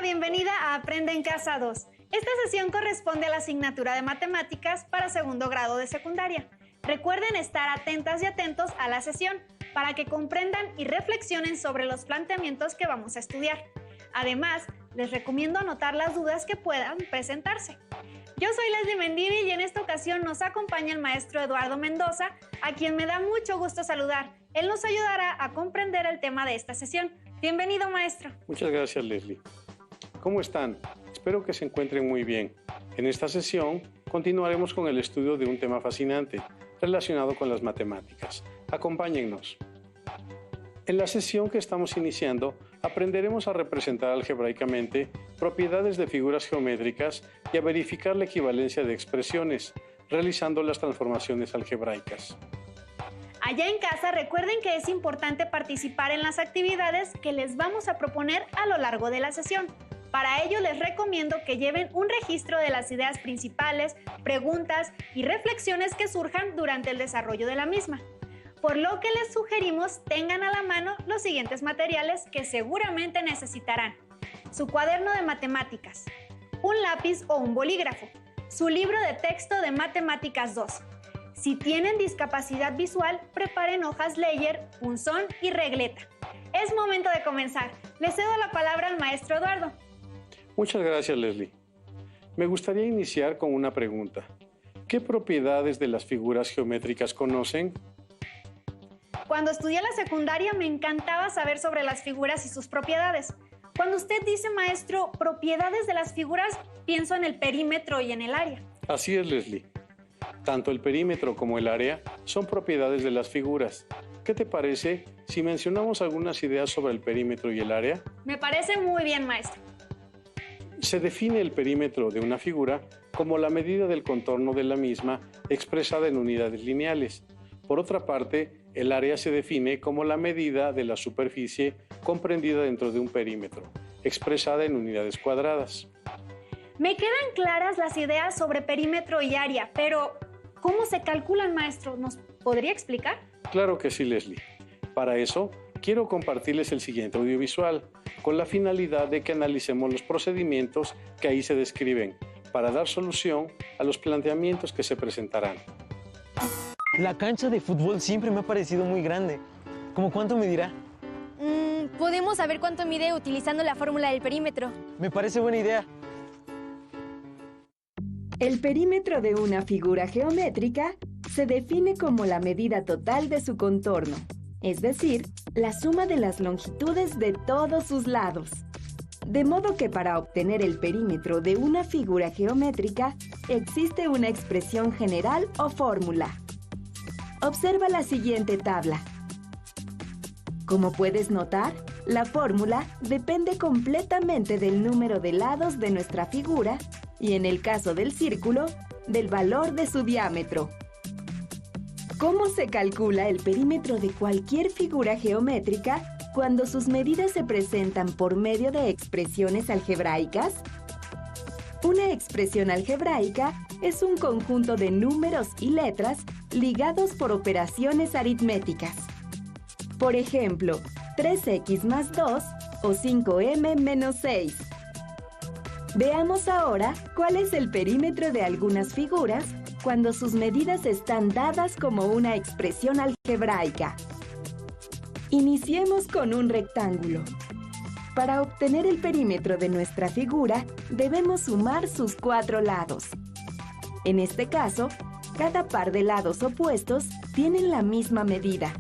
la bienvenida a Aprende en Casa 2. Esta sesión corresponde a la asignatura de Matemáticas para segundo grado de secundaria. Recuerden estar atentas y atentos a la sesión para que comprendan y reflexionen sobre los planteamientos que vamos a estudiar. Además, les recomiendo anotar las dudas que puedan presentarse. Yo soy Leslie Mendivi y en esta ocasión nos acompaña el maestro Eduardo Mendoza, a quien me da mucho gusto saludar. Él nos ayudará a comprender el tema de esta sesión. Bienvenido, maestro. Muchas gracias, Leslie. ¿Cómo están? Espero que se encuentren muy bien. En esta sesión continuaremos con el estudio de un tema fascinante relacionado con las matemáticas. Acompáñennos. En la sesión que estamos iniciando, aprenderemos a representar algebraicamente propiedades de figuras geométricas y a verificar la equivalencia de expresiones, realizando las transformaciones algebraicas. Allá en casa, recuerden que es importante participar en las actividades que les vamos a proponer a lo largo de la sesión. Para ello, les recomiendo que lleven un registro de las ideas principales, preguntas y reflexiones que surjan durante el desarrollo de la misma. Por lo que les sugerimos tengan a la mano los siguientes materiales que seguramente necesitarán: su cuaderno de matemáticas, un lápiz o un bolígrafo, su libro de texto de Matemáticas 2. Si tienen discapacidad visual, preparen hojas Leyer, punzón y regleta. Es momento de comenzar. Le cedo la palabra al maestro Eduardo. Muchas gracias, Leslie. Me gustaría iniciar con una pregunta. ¿Qué propiedades de las figuras geométricas conocen? Cuando estudié la secundaria me encantaba saber sobre las figuras y sus propiedades. Cuando usted dice, maestro, propiedades de las figuras, pienso en el perímetro y en el área. Así es, Leslie. Tanto el perímetro como el área son propiedades de las figuras. ¿Qué te parece si mencionamos algunas ideas sobre el perímetro y el área? Me parece muy bien, maestro. Se define el perímetro de una figura como la medida del contorno de la misma expresada en unidades lineales. Por otra parte, el área se define como la medida de la superficie comprendida dentro de un perímetro, expresada en unidades cuadradas. Me quedan claras las ideas sobre perímetro y área, pero ¿cómo se calculan, maestro? ¿Nos podría explicar? Claro que sí, Leslie. Para eso, quiero compartirles el siguiente audiovisual, con la finalidad de que analicemos los procedimientos que ahí se describen, para dar solución a los planteamientos que se presentarán. La cancha de fútbol siempre me ha parecido muy grande. ¿Cómo cuánto medirá? Podemos saber cuánto mide utilizando la fórmula del perímetro. Me parece buena idea. El perímetro de una figura geométrica se define como la medida total de su contorno, es decir, la suma de las longitudes de todos sus lados. De modo que para obtener el perímetro de una figura geométrica existe una expresión general o fórmula. Observa la siguiente tabla. Como puedes notar, la fórmula depende completamente del número de lados de nuestra figura y, en el caso del círculo, del valor de su diámetro. ¿Cómo se calcula el perímetro de cualquier figura geométrica cuando sus medidas se presentan por medio de expresiones algebraicas? Una expresión algebraica es un conjunto de números y letras ligados por operaciones aritméticas. Por ejemplo, 3x más 2 o 5m menos 6. Veamos ahora cuál es el perímetro de algunas figuras cuando sus medidas están dadas como una expresión algebraica. Iniciemos con un rectángulo. Para obtener el perímetro de nuestra figura, debemos sumar sus 4 lados. En este caso, cada par de lados opuestos tienen la misma medida.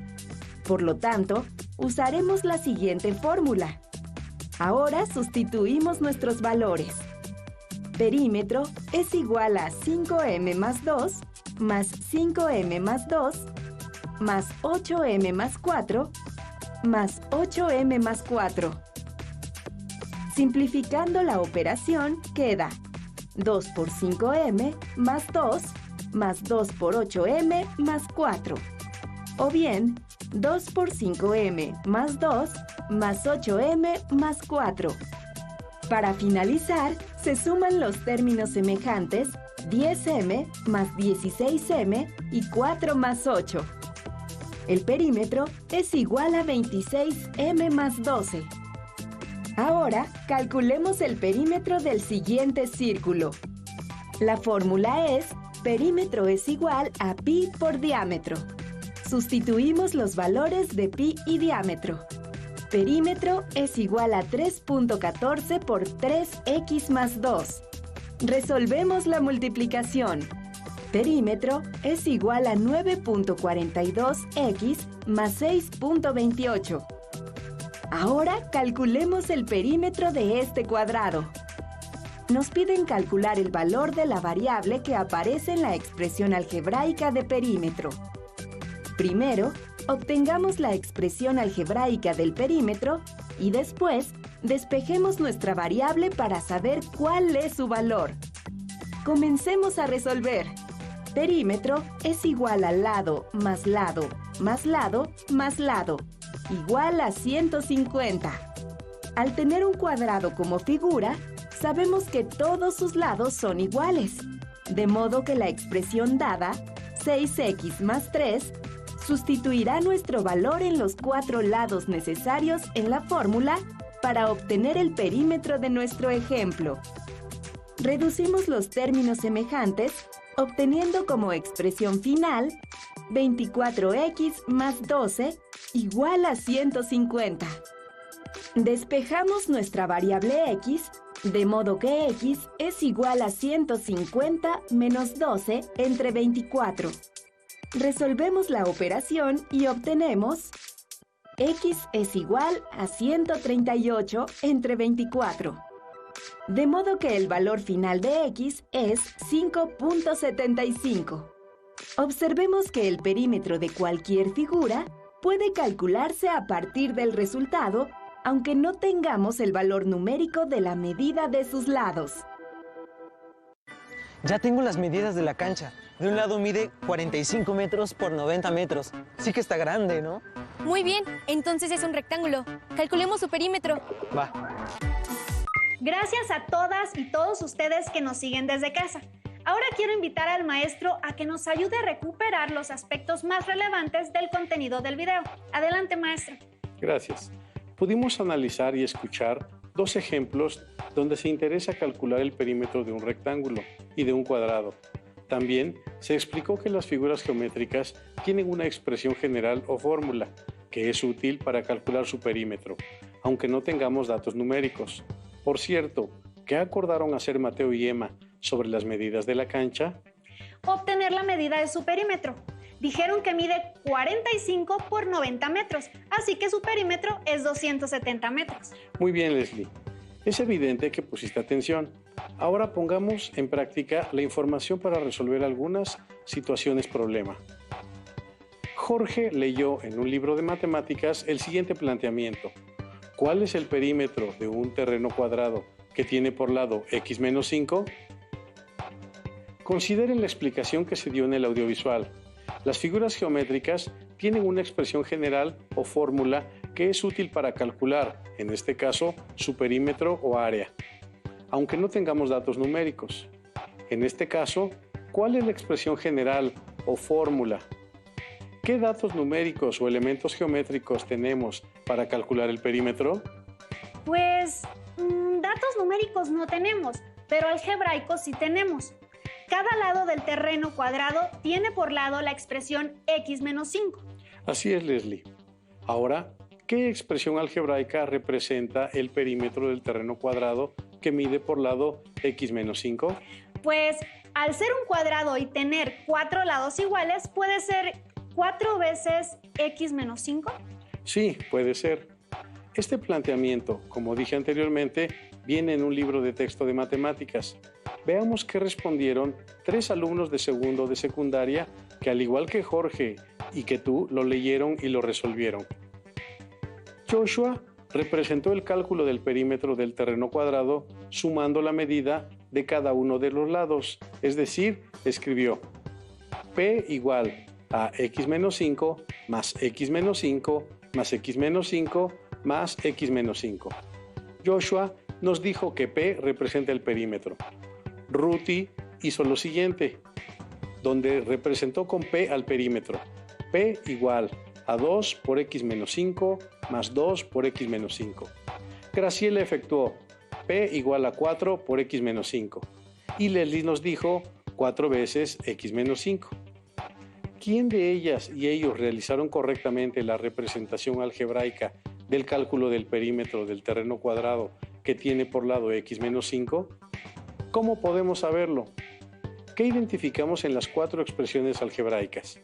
Por lo tanto, usaremos la siguiente fórmula. Ahora sustituimos nuestros valores. Perímetro es igual a 5m más 2 más 5m más 2 más 8m más 4 más 8m más 4. Simplificando la operación queda 2 por 5m más 2 más 2 por 8m más 4. O bien, 2 por 5m más 2 más 8m más 4. Para finalizar, se suman los términos semejantes 10m más 16m y 4 más 8. El perímetro es igual a 26m más 12. Ahora, calculemos el perímetro del siguiente círculo. La fórmula es: perímetro es igual a pi por diámetro. Sustituimos los valores de pi y diámetro. Perímetro es igual a 3.14 por 3x más 2. Resolvemos la multiplicación. Perímetro es igual a 9.42x más 6.28. Ahora calculemos el perímetro de este cuadrado. Nos piden calcular el valor de la variable que aparece en la expresión algebraica de perímetro. Primero, obtengamos la expresión algebraica del perímetro y después despejemos nuestra variable para saber cuál es su valor. Comencemos a resolver. Perímetro es igual a lado más lado más lado más lado, igual a 150. Al tener un cuadrado como figura, sabemos que todos sus lados son iguales, de modo que la expresión dada, 6x más 3, sustituirá nuestro valor en los 4 lados necesarios en la fórmula para obtener el perímetro de nuestro ejemplo. Reducimos los términos semejantes, obteniendo como expresión final 24x más 12 igual a 150. Despejamos nuestra variable x, de modo que x es igual a 150 menos 12 entre 24. Resolvemos la operación y obtenemos x es igual a 138 entre 24. De modo que el valor final de x es 5.75. Observemos que el perímetro de cualquier figura puede calcularse a partir del resultado, aunque no tengamos el valor numérico de la medida de sus lados. Ya tengo las medidas de la cancha. De un lado mide 45 metros por 90 metros. Sí que está grande, ¿no? Muy bien, entonces es un rectángulo. Calculemos su perímetro. Va. Gracias a todas y todos ustedes que nos siguen desde casa. Ahora quiero invitar al maestro a que nos ayude a recuperar los aspectos más relevantes del contenido del video. Adelante, maestro. Gracias. Pudimos analizar y escuchar 2 ejemplos donde se interesa calcular el perímetro de un rectángulo y de un cuadrado. También se explicó que las figuras geométricas tienen una expresión general o fórmula que es útil para calcular su perímetro, aunque no tengamos datos numéricos. Por cierto, ¿qué acordaron hacer Mateo y Emma sobre las medidas de la cancha? Obtener la medida de su perímetro. Dijeron que mide 45 por 90 metros, así que su perímetro es 270 metros. Muy bien, Leslie. Es evidente que pusiste atención. Ahora pongamos en práctica la información para resolver algunas situaciones problema. Jorge leyó en un libro de matemáticas el siguiente planteamiento. ¿Cuál es el perímetro de un terreno cuadrado que tiene por lado x menos 5? Consideren la explicación que se dio en el audiovisual. Las figuras geométricas tienen una expresión general o fórmula que es útil para calcular, en este caso, su perímetro o área, aunque no tengamos datos numéricos. En este caso, ¿cuál es la expresión general o fórmula? ¿Qué datos numéricos o elementos geométricos tenemos para calcular el perímetro? Pues, datos numéricos no tenemos, pero algebraicos sí tenemos. Cada lado del terreno cuadrado tiene por lado la expresión x menos 5. Así es, Leslie. Ahora, ¿qué expresión algebraica representa el perímetro del terreno cuadrado que mide por lado x menos 5? Pues, al ser un cuadrado y tener 4 lados iguales, puede ser 4 veces x menos 5. Sí, puede ser. Este planteamiento, como dije anteriormente, viene en un libro de texto de matemáticas. Veamos qué respondieron 3 alumnos de segundo de secundaria que, al igual que Jorge y que tú, lo leyeron y lo resolvieron. Joshua representó el cálculo del perímetro del terreno cuadrado sumando la medida de cada uno de los lados, es decir, escribió P igual a x menos 5 más x menos 5 más x menos 5 más x menos 5. Joshua nos dijo que P representa el perímetro. Ruthie hizo lo siguiente, donde representó con P al perímetro. P igual a 2 por x menos 5 más 2 por x menos 5. Graciela efectuó P igual a 4 por x menos 5 y Leslie nos dijo 4 veces x menos 5. ¿Quién de ellas y ellos realizaron correctamente la representación algebraica del cálculo del perímetro del terreno cuadrado que tiene por lado x menos 5? ¿Cómo podemos saberlo? ¿Qué identificamos en las 4 expresiones algebraicas?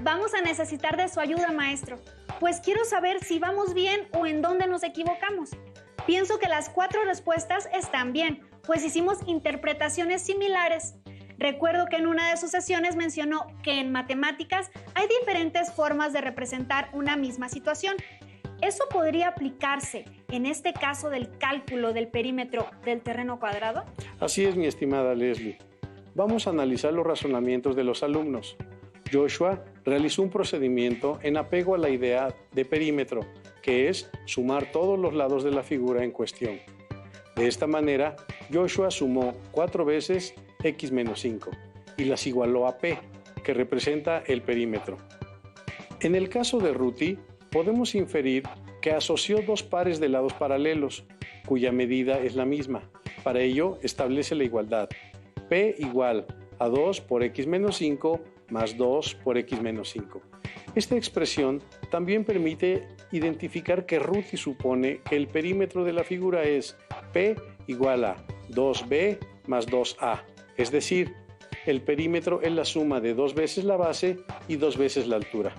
Vamos a necesitar de su ayuda, maestro, pues quiero saber si vamos bien o en dónde nos equivocamos. Pienso que las 4 respuestas están bien, pues hicimos interpretaciones similares. Recuerdo que en una de sus sesiones mencionó que en matemáticas hay diferentes formas de representar una misma situación. ¿Eso podría aplicarse en este caso del cálculo del perímetro del terreno cuadrado? Así es, mi estimada Leslie. Vamos a analizar los razonamientos de los alumnos. Joshua realizó un procedimiento en apego a la idea de perímetro, que es sumar todos los lados de la figura en cuestión. De esta manera, Joshua sumó 4 veces x menos 5 y las igualó a P, que representa el perímetro. En el caso de Ruthie, podemos inferir que asoció 2 pares de lados paralelos, cuya medida es la misma. Para ello, establece la igualdad. P igual a 2 por x menos 5 más 2 por x menos 5. Esta expresión también permite identificar que Ruthie supone que el perímetro de la figura es P igual a 2B más 2A, es decir, el perímetro es la suma de 2 veces la base y 2 veces la altura.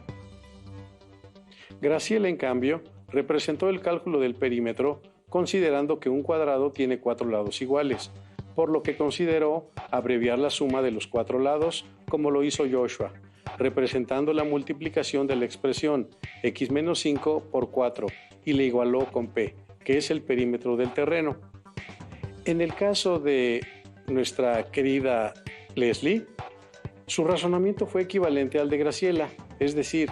Graciela, en cambio, representó el cálculo del perímetro considerando que un cuadrado tiene 4 lados iguales, por lo que consideró abreviar la suma de los 4 lados como lo hizo Joshua, representando la multiplicación de la expresión x menos 5 por 4 y le igualó con P, que es el perímetro del terreno. En el caso de nuestra querida Leslie, su razonamiento fue equivalente al de Graciela, es decir,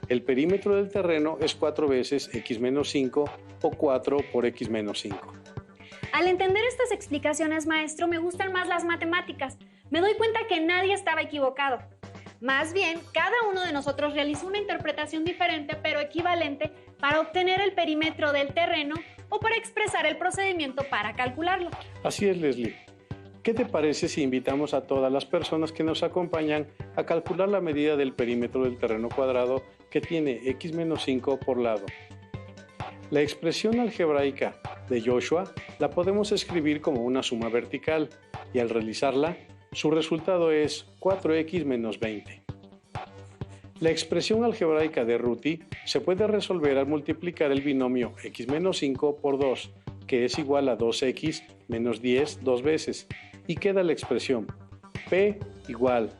el perímetro del terreno es 4 veces x menos 5 o 4 por x menos 5. Al entender estas explicaciones, maestro, me gustan más las matemáticas. Me doy cuenta que nadie estaba equivocado. Más bien, cada uno de nosotros realizó una interpretación diferente pero equivalente para obtener el perímetro del terreno o para expresar el procedimiento para calcularlo. Así es, Leslie. ¿Qué te parece si invitamos a todas las personas que nos acompañan a calcular la medida del perímetro del terreno cuadrado que tiene x menos 5 por lado? La expresión algebraica de Joshua la podemos escribir como una suma vertical y al realizarla, su resultado es 4x menos 20. La expresión algebraica de Ruthie se puede resolver al multiplicar el binomio x menos 5 por 2, que es igual a 2x menos 10 dos veces, y queda la expresión P igual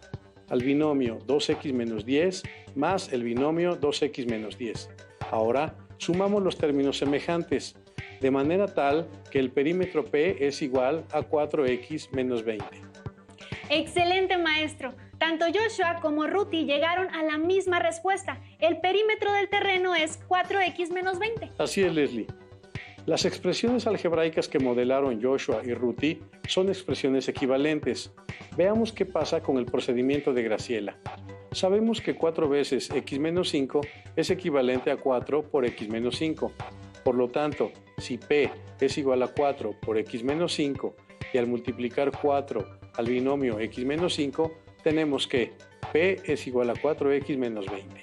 al binomio 2x menos 10 más el binomio 2x menos 10. Ahora sumamos los términos semejantes, de manera tal que el perímetro P es igual a 4x menos 20. ¡Excelente, maestro! Tanto Joshua como Ruthie llegaron a la misma respuesta. El perímetro del terreno es 4x menos 20. Así es, Leslie. Las expresiones algebraicas que modelaron Joshua y Ruthie son expresiones equivalentes. Veamos qué pasa con el procedimiento de Graciela. Sabemos que 4 veces x menos 5 es equivalente a 4 por x menos 5. Por lo tanto, si P es igual a 4 por x menos 5 y al multiplicar 4 al binomio x menos 5, tenemos que P es igual a 4x menos 20.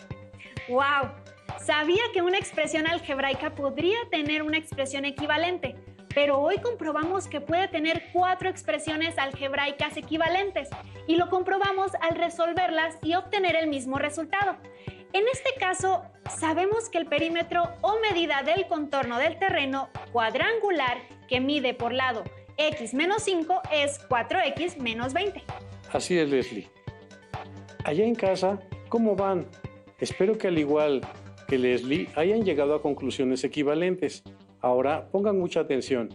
¡Wow! Sabía que una expresión algebraica podría tener una expresión equivalente, pero hoy comprobamos que puede tener 4 expresiones algebraicas equivalentes y lo comprobamos al resolverlas y obtener el mismo resultado. En este caso, sabemos que el perímetro o medida del contorno del terreno cuadrangular que mide por lado x menos 5 es 4x menos 20. Así es, Leslie. Allá en casa, ¿cómo van? Espero que al igual que Leslie hayan llegado a conclusiones equivalentes. Ahora pongan mucha atención,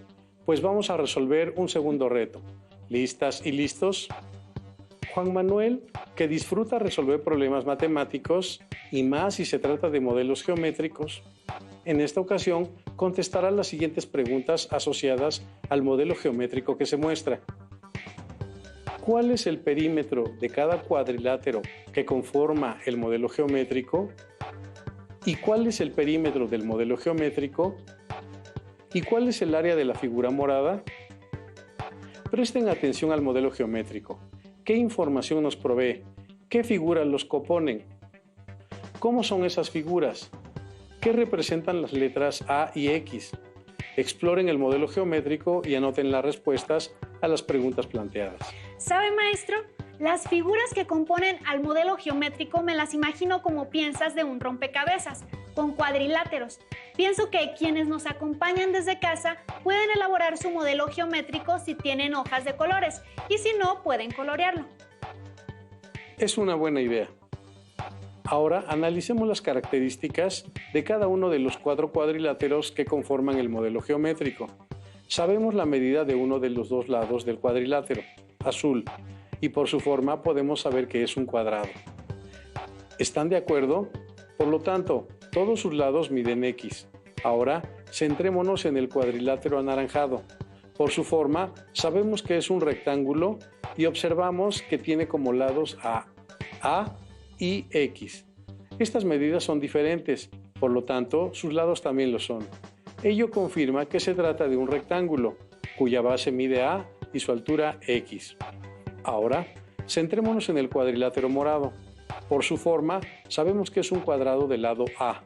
pues vamos a resolver un segundo reto. ¿Listas y listos? Juan Manuel, que disfruta resolver problemas matemáticos y más si se trata de modelos geométricos, en esta ocasión contestará las siguientes preguntas asociadas al modelo geométrico que se muestra. ¿Cuál es el perímetro de cada cuadrilátero que conforma el modelo geométrico? ¿Y cuál es el perímetro del modelo geométrico? ¿Y cuál es el área de la figura morada? Presten atención al modelo geométrico. ¿Qué información nos provee? ¿Qué figuras los componen? ¿Cómo son esas figuras? ¿Qué representan las letras A y X? Exploren el modelo geométrico y anoten las respuestas a las preguntas planteadas. ¿Sabe, maestro? Las figuras que componen al modelo geométrico me las imagino como piezas de un rompecabezas, con cuadriláteros. Pienso que quienes nos acompañan desde casa pueden elaborar su modelo geométrico si tienen hojas de colores y si no, pueden colorearlo. Es una buena idea. Ahora analicemos las características de cada uno de los 4 cuadriláteros que conforman el modelo geométrico. Sabemos la medida de uno de los 2 lados del cuadrilátero, azul, y por su forma podemos saber que es un cuadrado. ¿Están de acuerdo? Por lo tanto, todos sus lados miden X. Ahora, centrémonos en el cuadrilátero anaranjado. Por su forma, sabemos que es un rectángulo y observamos que tiene como lados A y X. Estas medidas son diferentes, por lo tanto, sus lados también lo son. Ello confirma que se trata de un rectángulo, cuya base mide A y su altura X. Ahora, centrémonos en el cuadrilátero morado. Por su forma, sabemos que es un cuadrado del lado A.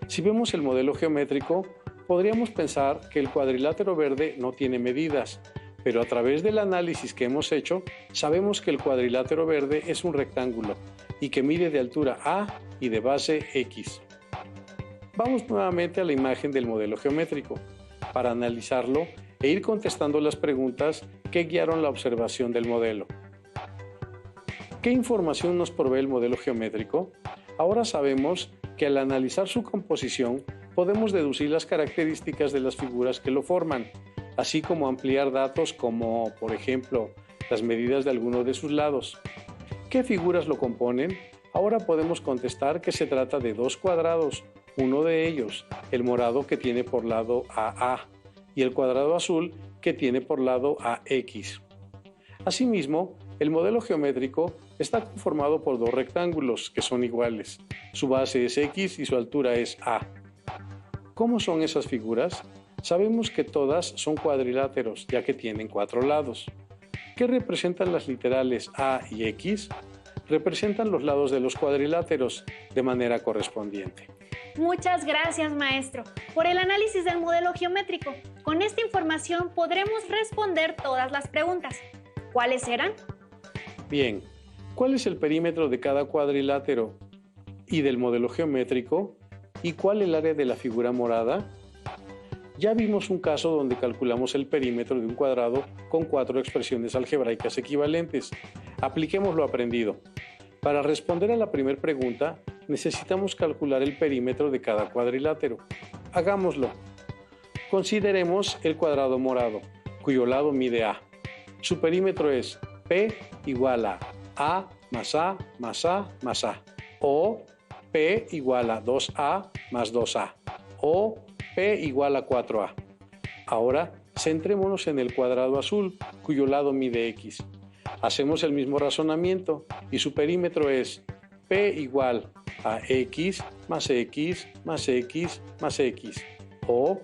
Si vemos el modelo geométrico, podríamos pensar que el cuadrilátero verde no tiene medidas, pero a través del análisis que hemos hecho, sabemos que el cuadrilátero verde es un rectángulo y que mide de altura A y de base X. Vamos nuevamente a la imagen del modelo geométrico para analizarlo e ir contestando las preguntas que guiaron la observación del modelo. ¿Qué información nos provee el modelo geométrico? Ahora sabemos que al analizar su composición podemos deducir las características de las figuras que lo forman, así como ampliar datos como, por ejemplo, las medidas de algunos de sus lados. ¿Qué figuras lo componen? Ahora podemos contestar que se trata de 2 cuadrados, uno de ellos, el morado, que tiene por lado AA, y el cuadrado azul, que tiene por lado AX. Asimismo, el modelo geométrico está conformado por 2 rectángulos que son iguales. Su base es X y su altura es A. ¿Cómo son esas figuras? Sabemos que todas son cuadriláteros, ya que tienen 4 lados. ¿Qué representan las literales A y X? Representan los lados de los cuadriláteros de manera correspondiente. Muchas gracias, maestro, por el análisis del modelo geométrico. Con esta información podremos responder todas las preguntas. ¿Cuáles eran? Bien, ¿cuál es el perímetro de cada cuadrilátero y del modelo geométrico? ¿Y cuál el área de la figura morada? Ya vimos un caso donde calculamos el perímetro de un cuadrado con 4 expresiones algebraicas equivalentes. Apliquemos lo aprendido. Para responder a la primera pregunta, necesitamos calcular el perímetro de cada cuadrilátero. Hagámoslo. Consideremos el cuadrado morado, cuyo lado mide A. Su perímetro es P igual a más A más A más A. O P igual a 2A más 2A. O P igual a 4A. Ahora, centrémonos en el cuadrado azul, cuyo lado mide X. Hacemos el mismo razonamiento y su perímetro es P igual a X más X más X más X. O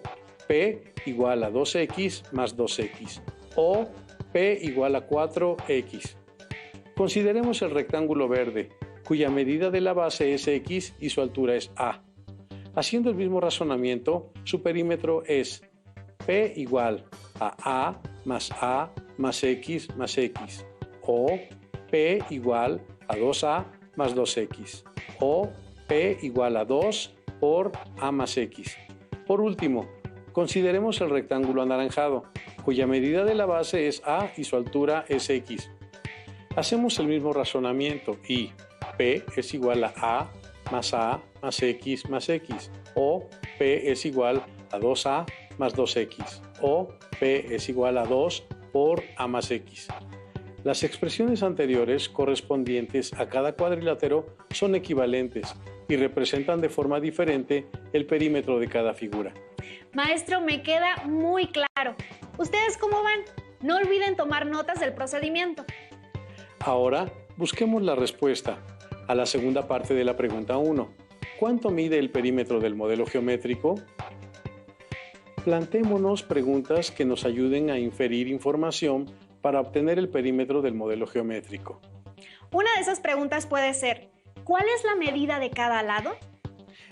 P igual a 2X más 2X. O P igual a 4X. Consideremos el rectángulo verde, cuya medida de la base es X y su altura es A. Haciendo el mismo razonamiento, su perímetro es P igual a más X más X. O P igual a 2A más 2X. O P igual a 2 por A más X. Por último, consideremos el rectángulo anaranjado, cuya medida de la base es A y su altura es X. Hacemos el mismo razonamiento y P es igual a más X más X. O P es igual a 2A más 2X. O P es igual a 2 por A más X. Las expresiones anteriores correspondientes a cada cuadrilátero son equivalentes y representan de forma diferente el perímetro de cada figura. Maestro, me queda muy claro. ¿Ustedes cómo van? No olviden tomar notas del procedimiento. Ahora busquemos la respuesta a la segunda parte de la pregunta 1. ¿Cuánto mide el perímetro del modelo geométrico? Plantémonos preguntas que nos ayuden a inferir información para obtener el perímetro del modelo geométrico. Una de esas preguntas puede ser, ¿cuál es la medida de cada lado?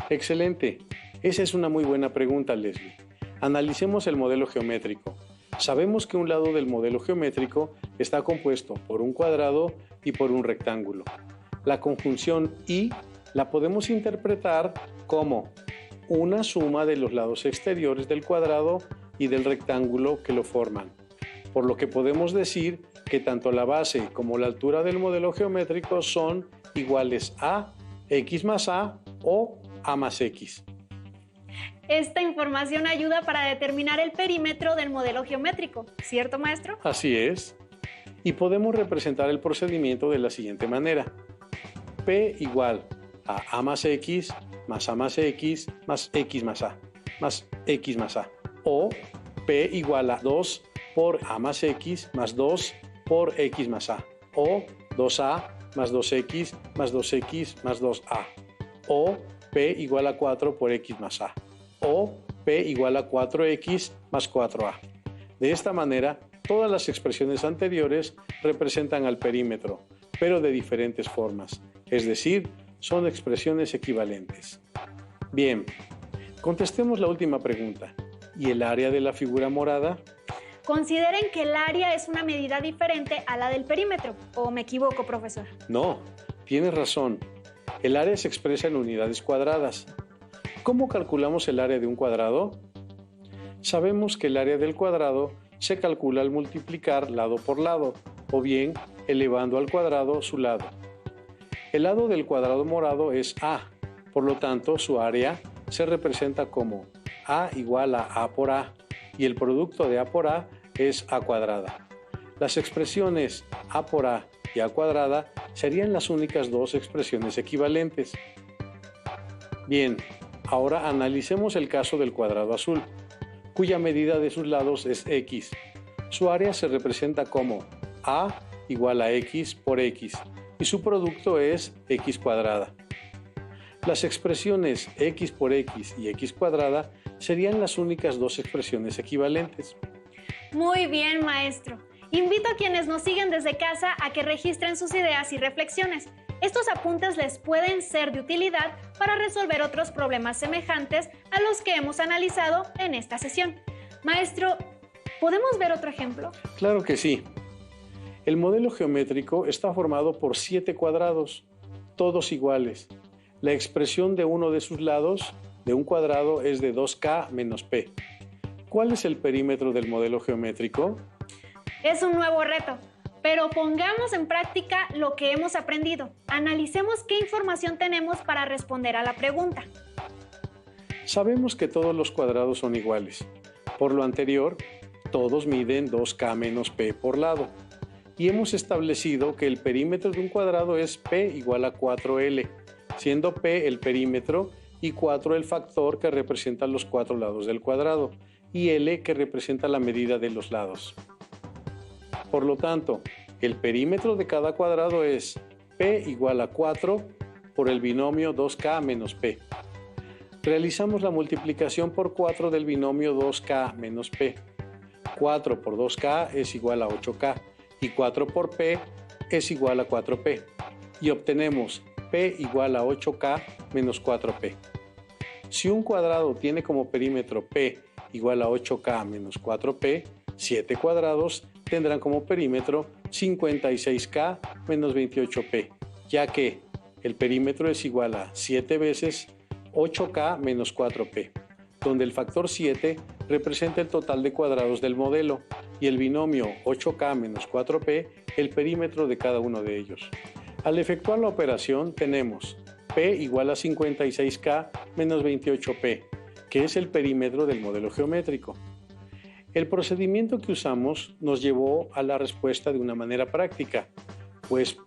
Excelente. Esa es una muy buena pregunta, Leslie. Analicemos el modelo geométrico. Sabemos que un lado del modelo geométrico está compuesto por un cuadrado y por un rectángulo. La conjunción y la podemos interpretar como una suma de los lados exteriores del cuadrado y del rectángulo que lo forman, por lo que podemos decir que tanto la base como la altura del modelo geométrico son iguales a x más a o a más x. Esta información ayuda para determinar el perímetro del modelo geométrico, ¿cierto, maestro? Así es. Y podemos representar el procedimiento de la siguiente manera. P igual a más x más a más x más x más x más a. O P igual a 2 por a más x más 2 por x más a. O 2a más 2x más 2x más 2a. O P igual a 4 por x más a. O P igual a 4x más 4a. De esta manera, todas las expresiones anteriores representan al perímetro, pero de diferentes formas, es decir, son expresiones equivalentes. Bien, contestemos la última pregunta. ¿Y el área de la figura morada? Consideren que el área es una medida diferente a la del perímetro, ¿o me equivoco, profesor? No, tienes razón. El área se expresa en unidades cuadradas. ¿Cómo calculamos el área de un cuadrado? Sabemos que el área del cuadrado se calcula al multiplicar lado por lado, o bien elevando al cuadrado su lado. El lado del cuadrado morado es A, por lo tanto su área se representa como A igual a A por A, y el producto de A por A es A cuadrada. Las expresiones A por A y A cuadrada serían las únicas dos expresiones equivalentes. Bien, ahora analicemos el caso del cuadrado azul, cuya medida de sus lados es x. Su área se representa como A igual a x por x, y su producto es x cuadrada. Las expresiones x por x y x cuadrada serían las únicas dos expresiones equivalentes. Muy bien, maestro. Invito a quienes nos siguen desde casa a que registren sus ideas y reflexiones. Estos apuntes les pueden ser de utilidad para resolver otros problemas semejantes a los que hemos analizado en esta sesión. Maestro, ¿podemos ver otro ejemplo? Claro que sí. El modelo geométrico está formado por 7 cuadrados, todos iguales. La expresión de uno de sus lados de un cuadrado es de 2k menos p. ¿Cuál es el perímetro del modelo geométrico? Es un nuevo reto, pero pongamos en práctica lo que hemos aprendido. Analicemos qué información tenemos para responder a la pregunta. Sabemos que todos los cuadrados son iguales. Por lo anterior, todos miden 2k menos p por lado. Y hemos establecido que el perímetro de un cuadrado es p igual a 4l, siendo p el perímetro y 4 el factor que representa los 4 lados del cuadrado y l que representa la medida de los lados. Por lo tanto, el perímetro de cada cuadrado es p igual a 4 por el binomio 2k menos p. Realizamos la multiplicación por 4 del binomio 2k menos p. 4 por 2k es igual a 8k y 4 por p es igual a 4p. Y obtenemos p igual a 8k menos 4p. Si un cuadrado tiene como perímetro p igual a 8k menos 4p, 7 cuadrados tendrán como perímetro 56k menos 28p, ya que el perímetro es igual a 7 veces 8k menos 4p, donde el factor 7 representa el total de cuadrados del modelo y el binomio 8k menos 4p el perímetro de cada uno de ellos. Al efectuar la operación tenemos p igual a 56k menos 28p, que es el perímetro del modelo geométrico. El procedimiento que usamos nos llevó a la respuesta de una manera práctica, pues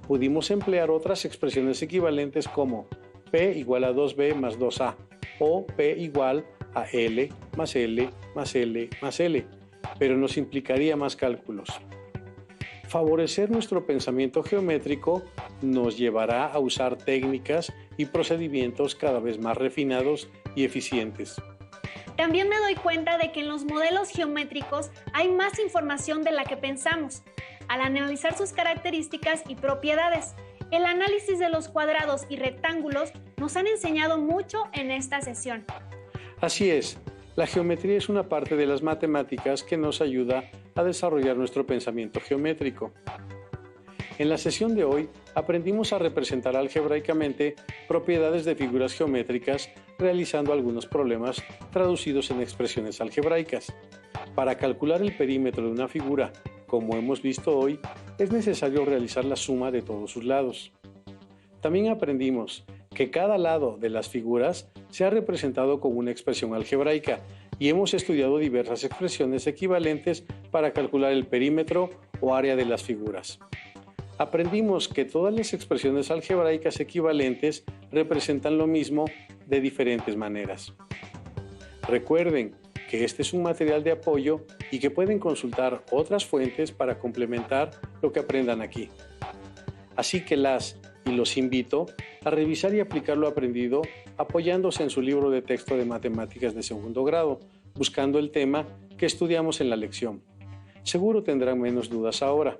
pudimos emplear otras expresiones equivalentes como p igual a 2b más 2a o p igual a l más l más l más l, pero nos implicaría más cálculos. Favorecer nuestro pensamiento geométrico nos llevará a usar técnicas y procedimientos cada vez más refinados y eficientes. También me doy cuenta de que en los modelos geométricos hay más información de la que pensamos. Al analizar sus características y propiedades, el análisis de los cuadrados y rectángulos nos han enseñado mucho en esta sesión. Así es, la geometría es una parte de las matemáticas que nos ayuda a desarrollar nuestro pensamiento geométrico. En la sesión de hoy aprendimos a representar algebraicamente propiedades de figuras geométricas realizando algunos problemas traducidos en expresiones algebraicas. Para calcular el perímetro de una figura, como hemos visto hoy, es necesario realizar la suma de todos sus lados. También aprendimos que cada lado de las figuras se ha representado con una expresión algebraica y hemos estudiado diversas expresiones equivalentes para calcular el perímetro o área de las figuras. Aprendimos que todas las expresiones algebraicas equivalentes representan lo mismo de diferentes maneras. Recuerden que este es un material de apoyo y que pueden consultar otras fuentes para complementar lo que aprendan aquí. Así que los invito a revisar y aplicar lo aprendido apoyándose en su libro de texto de matemáticas de segundo grado, buscando el tema que estudiamos en la lección. Seguro tendrán menos dudas ahora.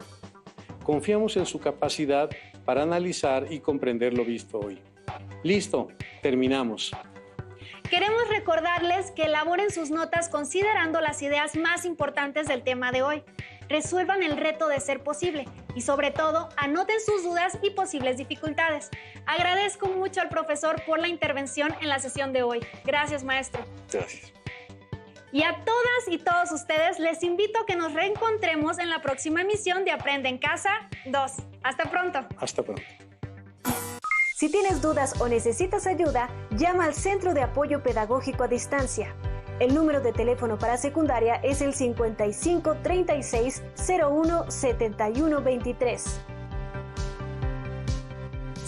Confiamos en su capacidad para analizar y comprender lo visto hoy. ¡Listo! Terminamos. Queremos recordarles que elaboren sus notas considerando las ideas más importantes del tema de hoy. Resuelvan el reto de ser posible y sobre todo anoten sus dudas y posibles dificultades. Agradezco mucho al profesor por la intervención en la sesión de hoy. Gracias, maestro. Gracias. Y a todas y todos ustedes les invito a que nos reencontremos en la próxima emisión de Aprende en Casa 2. Hasta pronto. Hasta pronto. Si tienes dudas o necesitas ayuda, llama al Centro de Apoyo Pedagógico a Distancia. El número de teléfono para secundaria es el 55 36 01 71 23.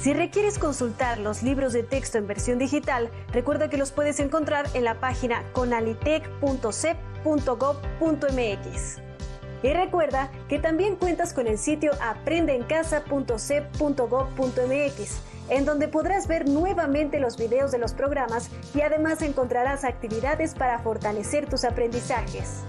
Si requieres consultar los libros de texto en versión digital, recuerda que los puedes encontrar en la página conalitec.cep.gov.mx. Y recuerda que también cuentas con el sitio aprendeencasa.cep.gov.mx, en donde podrás ver nuevamente los videos de los programas y además encontrarás actividades para fortalecer tus aprendizajes.